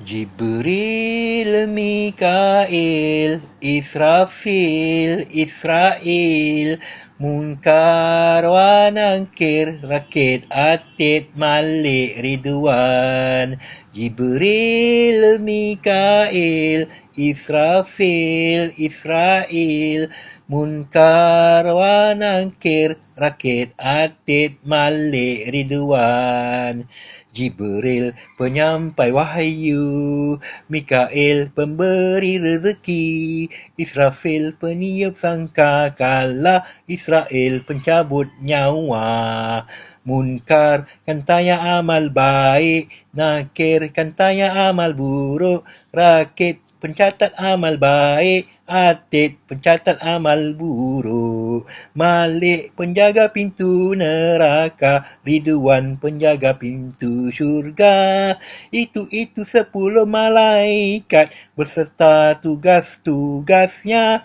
Jibril, Mikail, Israfil, Israel, Munkar wa Nankir, Rakit, Atid, Malik, Ridwan. Jibril, Mikail, Israfil, Israel, Munkar wa Nankir, Rakit, Atid, Malik, Ridwan. Jibril penyampai wahyu, Mikail pemberi rezeki, Israfil peniup sangkakala, Israel pencabut nyawa. Munkar kan tanya amal baik, Nakir kan tanya amal buruk, Rakib pencatat amal baik, Atid pencatat amal buruk. Malik penjaga pintu neraka, Ridwan penjaga pintu syurga. Itu 10 malaikat beserta tugas-tugasnya.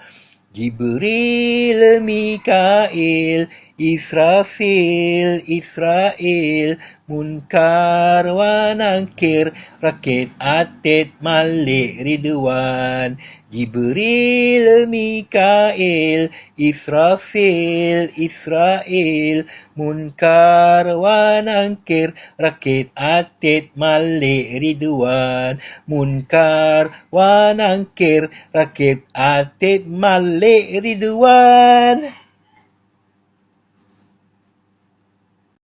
Jibril, Mikail, Israfil, Israel, Munkar wa Nankir, Rakit, Atid, Malik, Ridwan. Jibril, Mikail, Israfil, Israel, Munkar wa Nankir, Rakit, Atid, Malik, Ridwan. Munkar wa Nankir, Rakit, Atid, Malik, Ridwan.